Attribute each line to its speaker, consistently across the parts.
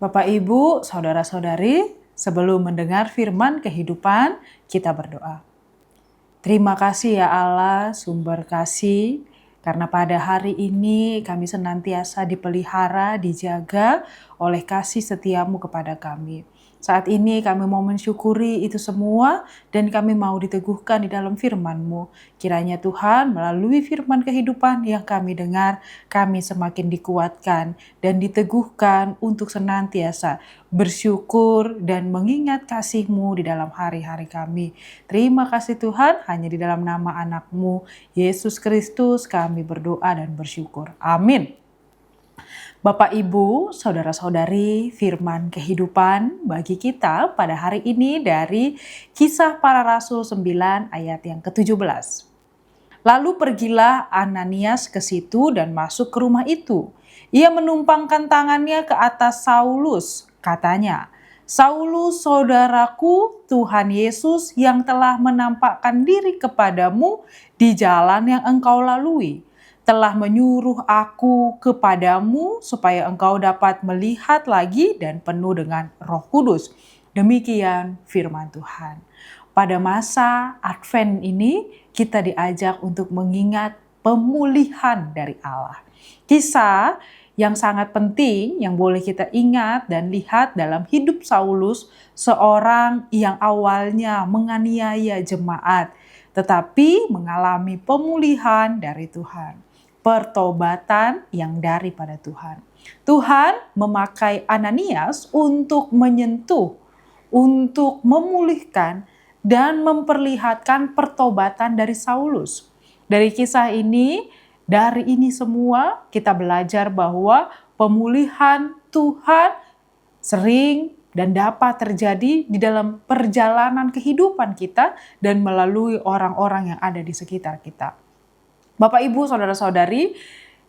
Speaker 1: Bapak, Ibu, Saudara-saudari, sebelum mendengar firman kehidupan, kita berdoa. Terima kasih ya Allah, sumber kasih, karena pada hari ini kami senantiasa dipelihara, dijaga oleh kasih setiamu kepada kami. Saat ini kami mau mensyukuri itu semua dan kami mau diteguhkan di dalam firman-Mu. Kiranya Tuhan melalui firman kehidupan yang kami dengar, kami semakin dikuatkan dan diteguhkan untuk senantiasa bersyukur dan mengingat kasih-Mu di dalam hari-hari kami. Terima kasih Tuhan, hanya di dalam nama anak-Mu, Yesus Kristus kami berdoa dan bersyukur. Amin. Bapak, Ibu, Saudara-saudari, firman kehidupan bagi kita pada hari ini dari Kisah Para Rasul 9 ayat yang ke-17. Lalu pergilah Ananias ke situ dan masuk ke rumah itu. Ia menumpangkan tangannya ke atas Saulus, katanya, "Saulus, saudaraku, Tuhan Yesus yang telah menampakkan diri kepadamu di jalan yang engkau lalui, telah menyuruh aku kepadamu supaya engkau dapat melihat lagi dan penuh dengan Roh Kudus." Demikian firman Tuhan. Pada masa Advent ini kita diajak untuk mengingat pemulihan dari Allah. Kisah yang sangat penting yang boleh kita ingat dan lihat dalam hidup Saulus, seorang yang awalnya menganiaya jemaat, tetapi mengalami pemulihan dari Tuhan. Pertobatan yang daripada Tuhan. Tuhan memakai Ananias untuk menyentuh, untuk memulihkan dan memperlihatkan pertobatan dari Saulus. Dari kisah ini, dari ini semua kita belajar bahwa pemulihan Tuhan sering dan dapat terjadi di dalam perjalanan kehidupan kita dan melalui orang-orang yang ada di sekitar kita. Bapak, Ibu, Saudara-saudari,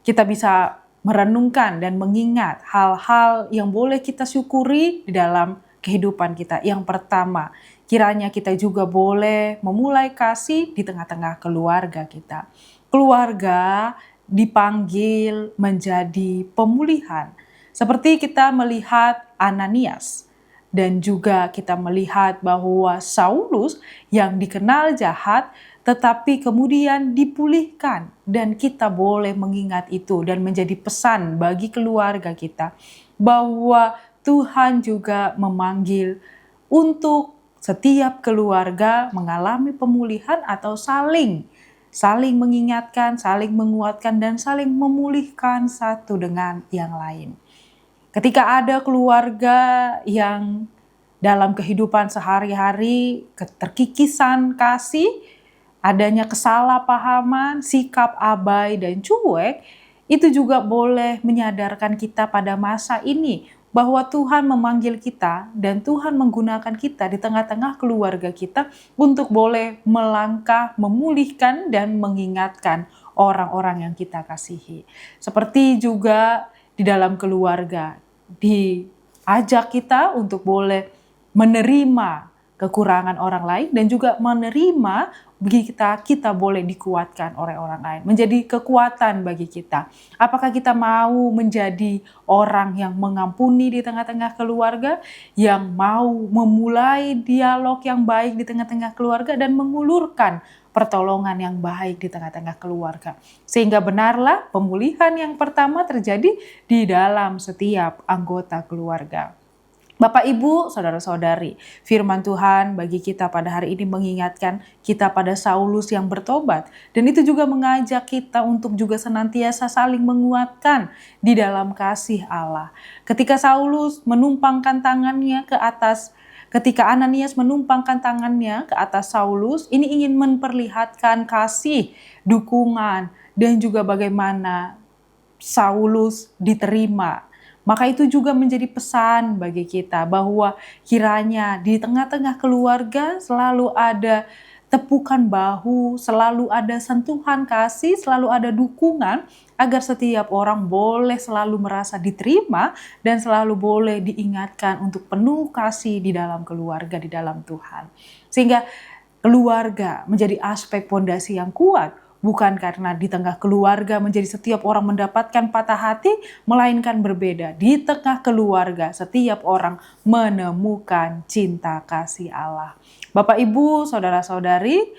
Speaker 1: kita bisa merenungkan dan mengingat hal-hal yang boleh kita syukuri di dalam kehidupan kita. Yang pertama, kiranya kita juga boleh memulai kasih di tengah-tengah keluarga kita. Keluarga dipanggil menjadi pemulihan. Seperti kita melihat Ananias. Dan juga kita melihat bahwa Saulus yang dikenal jahat tetapi kemudian dipulihkan, dan kita boleh mengingat itu dan menjadi pesan bagi keluarga kita bahwa Tuhan juga memanggil untuk setiap keluarga mengalami pemulihan atau saling mengingatkan, saling menguatkan dan saling memulihkan satu dengan yang lain. Ketika ada keluarga yang dalam kehidupan sehari-hari keterkikisan kasih, adanya kesalahpahaman, sikap abai dan cuek, itu juga boleh menyadarkan kita pada masa ini bahwa Tuhan memanggil kita dan Tuhan menggunakan kita di tengah-tengah keluarga kita untuk boleh melangkah, memulihkan dan mengingatkan orang-orang yang kita kasihi. Seperti juga di dalam keluarga, diajak kita untuk boleh menerima kekurangan orang lain dan juga menerima bagi kita boleh dikuatkan oleh orang lain, menjadi kekuatan bagi kita. Apakah kita mau menjadi orang yang mengampuni di tengah-tengah keluarga, yang mau memulai dialog yang baik di tengah-tengah keluarga dan mengulurkan pertolongan yang baik di tengah-tengah keluarga. Sehingga benarlah pemulihan yang pertama terjadi di dalam setiap anggota keluarga. Bapak, Ibu, Saudara-saudari, firman Tuhan bagi kita pada hari ini mengingatkan kita pada Saulus yang bertobat. Dan itu juga mengajak kita untuk juga senantiasa saling menguatkan di dalam kasih Allah. Ketika Ananias menumpangkan tangannya ke atas Saulus, ini ingin memperlihatkan kasih, dukungan, dan juga bagaimana Saulus diterima. Maka itu juga menjadi pesan bagi kita bahwa kiranya di tengah-tengah keluarga selalu ada tepukan bahu, selalu ada sentuhan kasih, selalu ada dukungan agar setiap orang boleh selalu merasa diterima dan selalu boleh diingatkan untuk penuh kasih di dalam keluarga, di dalam Tuhan. Sehingga keluarga menjadi aspek pondasi yang kuat bukan karena di tengah keluarga menjadi setiap orang mendapatkan patah hati, melainkan berbeda. Di tengah keluarga setiap orang menemukan cinta kasih Allah. Bapak, Ibu, saudara-saudari,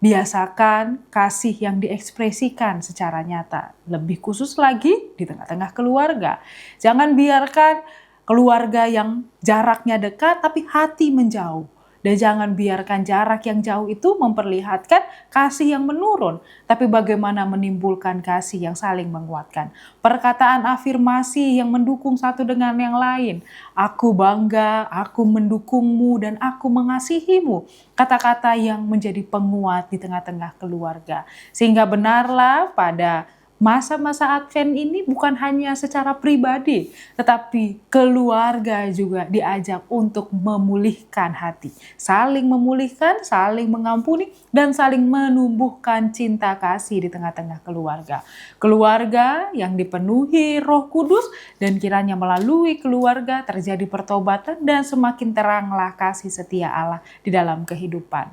Speaker 1: biasakan kasih yang diekspresikan secara nyata. Lebih khusus lagi di tengah-tengah keluarga. Jangan biarkan keluarga yang jaraknya dekat tapi hati menjauh. Dan jangan biarkan jarak yang jauh itu memperlihatkan kasih yang menurun, tapi bagaimana menimbulkan kasih yang saling menguatkan. Perkataan afirmasi yang mendukung satu dengan yang lain. Aku bangga, aku mendukungmu, dan aku mengasihimu. Kata-kata yang menjadi penguat di tengah-tengah keluarga. Sehingga benarlah pada masa-masa Advent ini bukan hanya secara pribadi, tetapi keluarga juga diajak untuk memulihkan hati. Saling memulihkan, saling mengampuni, dan saling menumbuhkan cinta kasih di tengah-tengah keluarga. Keluarga yang dipenuhi Roh Kudus, dan kiranya melalui keluarga terjadi pertobatan dan semakin teranglah kasih setia Allah di dalam kehidupan.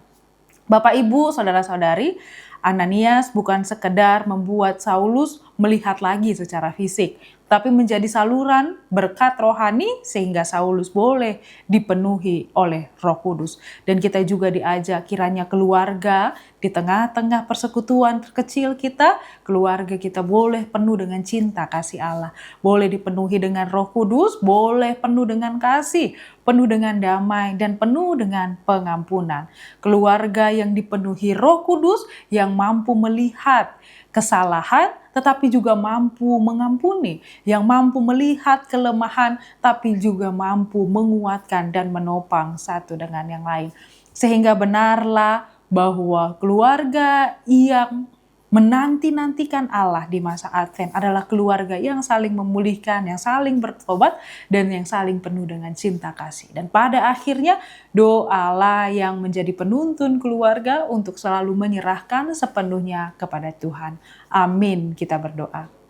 Speaker 1: Bapak, Ibu, saudara-saudari, Ananias bukan sekedar membuat Saulus melihat lagi secara fisik, tapi menjadi saluran berkat rohani sehingga Saulus boleh dipenuhi oleh Roh Kudus. Dan kita juga diajak kiranya keluarga di tengah-tengah persekutuan terkecil kita, keluarga kita boleh penuh dengan cinta kasih Allah, boleh dipenuhi dengan Roh Kudus, boleh penuh dengan kasih, penuh dengan damai, dan penuh dengan pengampunan. Keluarga yang dipenuhi Roh Kudus yang mampu melihat kesalahan tetapi juga mampu mengampuni, yang mampu melihat kelemahan tapi juga mampu menguatkan dan menopang satu dengan yang lain. Sehingga benarlah bahwa keluarga yang menanti-nantikan Allah di masa Advent adalah keluarga yang saling memulihkan, yang saling bertobat, dan yang saling penuh dengan cinta kasih. Dan pada akhirnya doalah yang menjadi penuntun keluarga untuk selalu menyerahkan sepenuhnya kepada Tuhan. Amin, kita berdoa.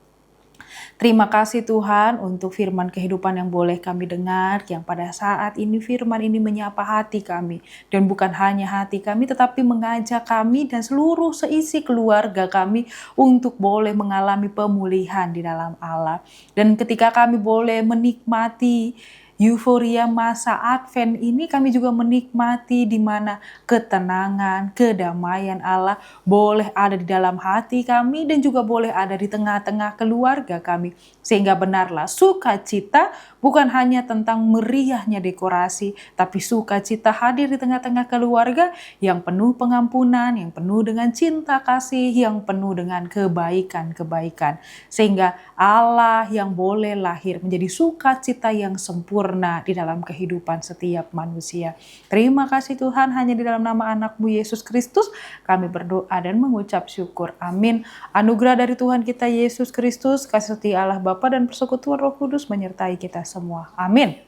Speaker 1: Terima kasih Tuhan untuk firman kehidupan yang boleh kami dengar, yang pada saat ini firman ini menyapa hati kami. Dan bukan hanya hati kami, tetapi mengajak kami dan seluruh seisi keluarga kami untuk boleh mengalami pemulihan di dalam Allah. Dan ketika kami boleh menikmati euforia masa Advent ini, kami juga menikmati di mana ketenangan, kedamaian Allah boleh ada di dalam hati kami dan juga boleh ada di tengah-tengah keluarga kami. Sehingga benarlah sukacita bukan hanya tentang meriahnya dekorasi, tapi sukacita hadir di tengah-tengah keluarga yang penuh pengampunan, yang penuh dengan cinta kasih, yang penuh dengan kebaikan-kebaikan. Sehingga Allah yang boleh lahir menjadi sukacita yang sempurna di dalam kehidupan setiap manusia. Terima kasih Tuhan, hanya di dalam nama anak-Mu Yesus Kristus kami berdoa dan mengucap syukur. Amin. Anugerah dari Tuhan kita Yesus Kristus, kasih setia Allah Bapa dan persekutuan Roh Kudus menyertai kita semua. Amin.